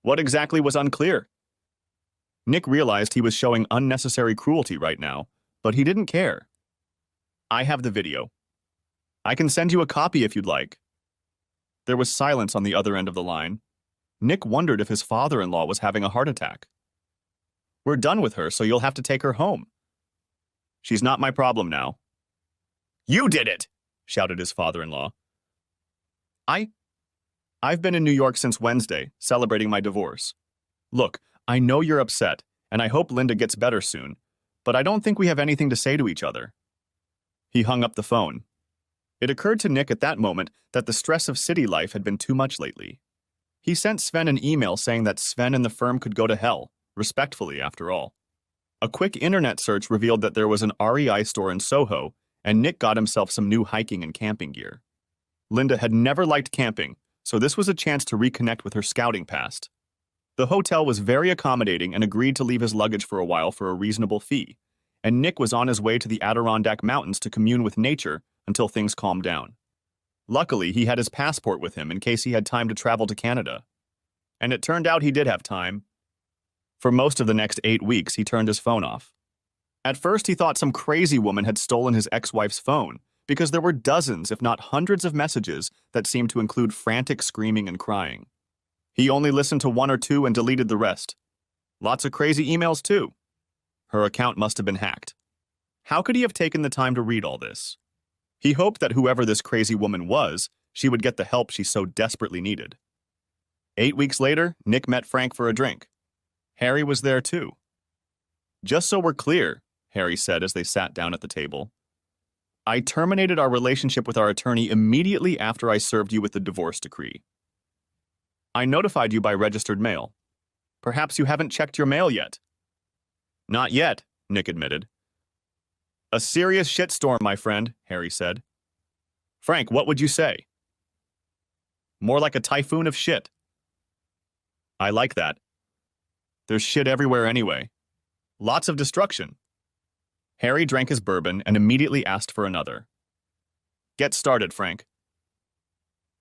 [SPEAKER 1] What exactly was unclear? Nick realized he was showing unnecessary cruelty right now, but he didn't care. I have the video. I can send you a copy if you'd like. There was silence on the other end of the line. Nick wondered if his father-in-law was having a heart attack. We're done with her, so you'll have to take her home. She's not my problem now. You did it! Shouted his father-in-law. I've been in New York since Wednesday, celebrating my divorce. Look, I know you're upset, and I hope Linda gets better soon, but I don't think we have anything to say to each other. He hung up the phone. It occurred to Nick at that moment that the stress of city life had been too much lately. He sent Sven an email saying that Sven and the firm could go to hell, respectfully after all. A quick internet search revealed that there was an REI store in Soho, and Nick got himself some new hiking and camping gear. Linda had never liked camping, so this was a chance to reconnect with her scouting past. The hotel was very accommodating and agreed to leave his luggage for a while for a reasonable fee, and Nick was on his way to the Adirondack Mountains to commune with nature until things calmed down. Luckily, he had his passport with him in case he had time to travel to Canada. And it turned out he did have time. For most of the next 8 weeks, he turned his phone off. At first, he thought some crazy woman had stolen his ex-wife's phone because there were dozens, if not hundreds, of messages that seemed to include frantic screaming and crying. He only listened to 1 or 2 and deleted the rest. Lots of crazy emails, too. Her account must have been hacked. How could he have taken the time to read all this? He hoped that whoever this crazy woman was, she would get the help she so desperately needed. 8 weeks later, Nick met Frank for a drink. Harry was there, too. "Just so we're clear," Harry said as they sat down at the table, "I terminated our relationship with our attorney immediately after I served you with the divorce decree. I notified you by registered mail. Perhaps you haven't checked your mail yet." "Not yet," Nick admitted. "A serious shitstorm, my friend," Harry said. "Frank, what would you say?" "More like a typhoon of shit." "I like that. There's shit everywhere anyway. Lots of destruction." Harry drank his bourbon and immediately asked for another. "Get started, Frank."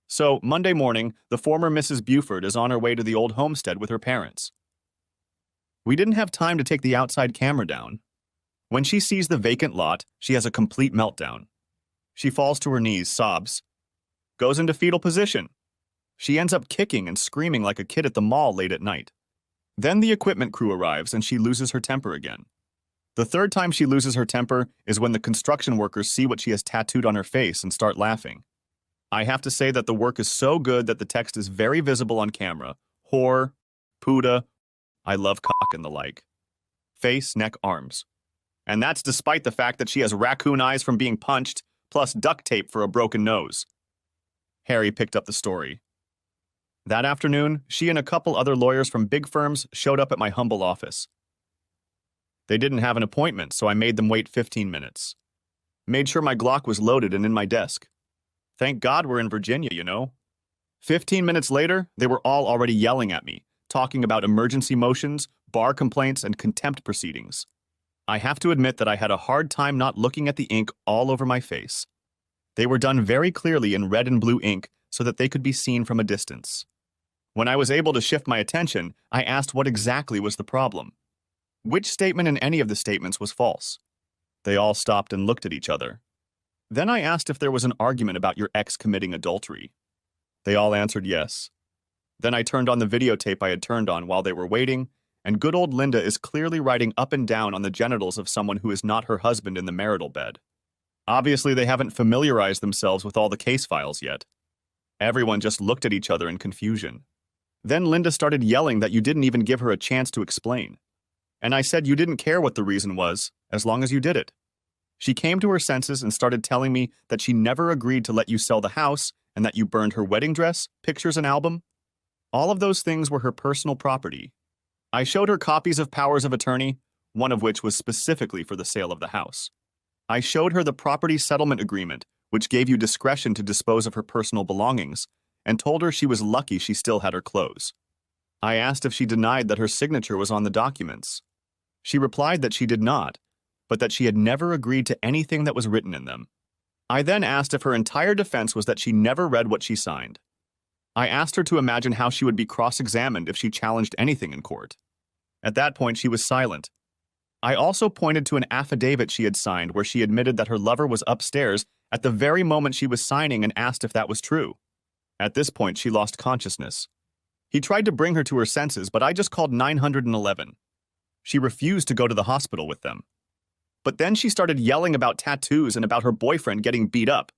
[SPEAKER 1] So, Monday morning, the former Mrs. Buford is on her way to the old homestead with her parents. We didn't have time to take the outside camera down. When she sees the vacant lot, she has a complete meltdown. She falls to her knees, sobs, goes into fetal position. She ends up kicking and screaming like a kid at the mall late at night. Then the equipment crew arrives and she loses her temper again. The third time she loses her temper is when the construction workers see what she has tattooed on her face and start laughing. I have to say that the work is so good that the text is very visible on camera. Whore, puta, I love cock and the like. Face, neck, arms. And that's despite the fact that she has raccoon eyes from being punched, plus duct tape for a broken nose. Harry picked up the story. That afternoon, she and a couple other lawyers from big firms showed up at my humble office. They didn't have an appointment, so I made them wait 15 minutes. Made sure my Glock was loaded and in my desk. Thank God we're in Virginia, you know. 15 minutes later, they were all already yelling at me, talking about emergency motions, bar complaints, and contempt proceedings. I have to admit that I had a hard time not looking at the ink all over my face. They were done very clearly in red and blue ink so that they could be seen from a distance. When I was able to shift my attention, I asked what exactly was the problem. Which statement in any of the statements was false? They all stopped and looked at each other. Then I asked if there was an argument about your ex committing adultery. They all answered yes. Then I turned on the videotape I had turned on while they were waiting, and good old Linda is clearly writing up and down on the genitals of someone who is not her husband in the marital bed. Obviously, they haven't familiarized themselves with all the case files yet. Everyone just looked at each other in confusion. Then Linda started yelling that you didn't even give her a chance to explain. And I said you didn't care what the reason was, as long as you did it. She came to her senses and started telling me that she never agreed to let you sell the house and that you burned her wedding dress, pictures, and album. All of those things were her personal property. I showed her copies of powers of attorney, one of which was specifically for the sale of the house. I showed her the property settlement agreement, which gave you discretion to dispose of her personal belongings, and told her she was lucky she still had her clothes. I asked if she denied that her signature was on the documents. She replied that she did not, but that she had never agreed to anything that was written in them. I then asked if her entire defense was that she never read what she signed. I asked her to imagine how she would be cross-examined if she challenged anything in court. At that point, she was silent. I also pointed to an affidavit she had signed where she admitted that her lover was upstairs at the very moment she was signing and asked if that was true. At this point, she lost consciousness. He tried to bring her to her senses, but I just called 911. She refused to go to the hospital with them. But then she started yelling about tattoos and about her boyfriend getting beat up.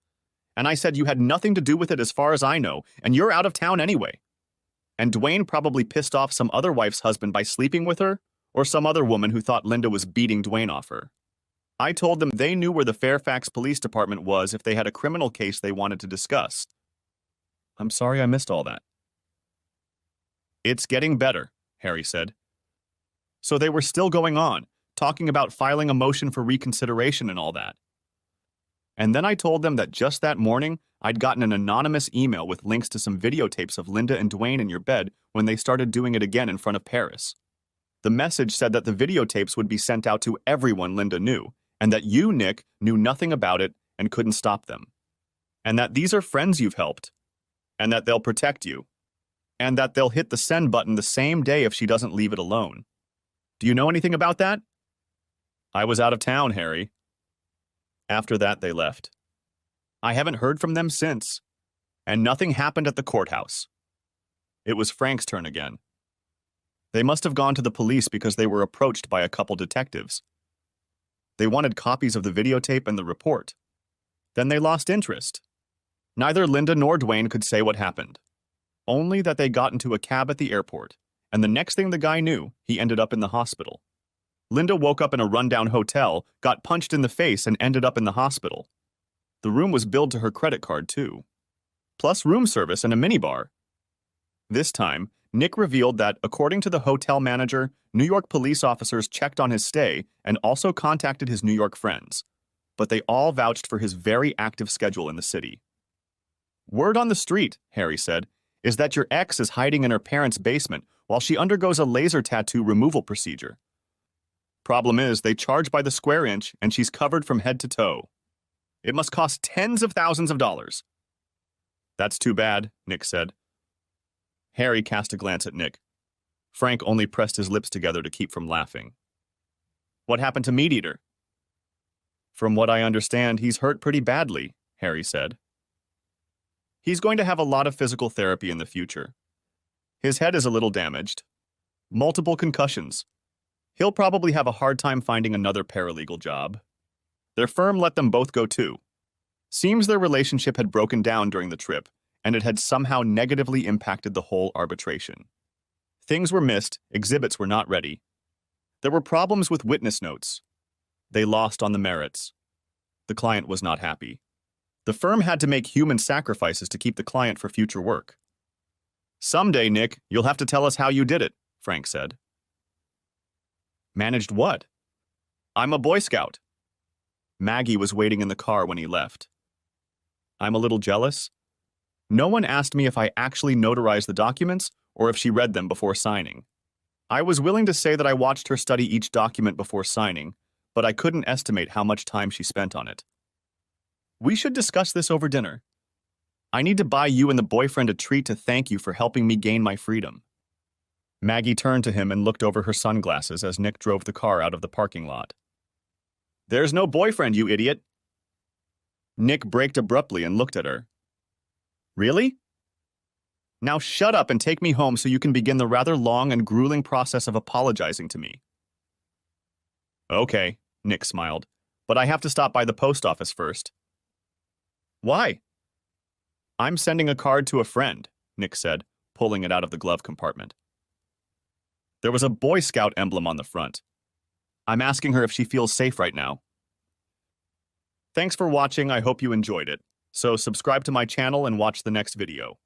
[SPEAKER 1] And I said you had nothing to do with it as far as I know, and you're out of town anyway. And Dwayne probably pissed off some other wife's husband by sleeping with her, or some other woman who thought Linda was beating Dwayne off her. I told them they knew where the Fairfax Police Department was if they had a criminal case they wanted to discuss. I'm sorry I missed all that. It's getting better, Harry said. So they were still going on, talking about filing a motion for reconsideration and all that. And then I told them that just that morning, I'd gotten an anonymous email with links to some videotapes of Linda and Dwayne in your bed when they started doing it again in front of Paris. The message said that the videotapes would be sent out to everyone Linda knew, and that you, Nick, knew nothing about it and couldn't stop them. And that these are friends you've helped, and that they'll protect you, and that they'll hit the send button the same day if she doesn't leave it alone. Do you know anything about that? I was out of town, Harry. After that, they left. I haven't heard from them since, and nothing happened at the courthouse. It was Frank's turn again. They must have gone to the police because they were approached by a couple detectives. They wanted copies of the videotape and the report. Then they lost interest. Neither Linda nor Dwayne could say what happened. Only that they got into a cab at the airport, and the next thing the guy knew, he ended up in the hospital. Linda woke up in a rundown hotel, got punched in the face, and ended up in the hospital. The room was billed to her credit card, too. Plus room service and a minibar. This time, Nick revealed that, according to the hotel manager, New York police officers checked on his stay and also contacted his New York friends. But they all vouched for his very active schedule in the city. Word on the street, Harry said, is that your ex is hiding in her parents' basement while she undergoes a laser tattoo removal procedure. Problem is, they charge by the square inch and she's covered from head to toe. It must cost tens of thousands of dollars. That's too bad, Nick said. Harry cast a glance at Nick. Frank only pressed his lips together to keep from laughing. What happened to Meat Eater? From what I understand, he's hurt pretty badly, Harry said. He's going to have a lot of physical therapy in the future. His head is a little damaged. Multiple concussions. He'll probably have a hard time finding another paralegal job. Their firm let them both go too. Seems their relationship had broken down during the trip, and it had somehow negatively impacted the whole arbitration. Things were missed, exhibits were not ready. There were problems with witness notes. They lost on the merits. The client was not happy. The firm had to make human sacrifices to keep the client for future work. Someday, Nick, you'll have to tell us how you did it, Frank said. Managed what? I'm a Boy Scout. Maggie was waiting in the car when he left. I'm a little jealous. No one asked me if I actually notarized the documents or if she read them before signing. I was willing to say that I watched her study each document before signing, but I couldn't estimate how much time she spent on it. We should discuss this over dinner. I need to buy you and the boyfriend a treat to thank you for helping me gain my freedom. Maggie turned to him and looked over her sunglasses as Nick drove the car out of the parking lot. There's no boyfriend, you idiot. Nick braked abruptly and looked at her. Really? Now shut up and take me home so you can begin the rather long and grueling process of apologizing to me. Okay, Nick smiled, but I have to stop by the post office first. Why? I'm sending a card to a friend, Nick said, pulling it out of the glove compartment. There was a Boy Scout emblem on the front. I'm asking her if she feels safe right now. Thanks for watching. I hope you enjoyed it. So subscribe to my channel and watch the next video.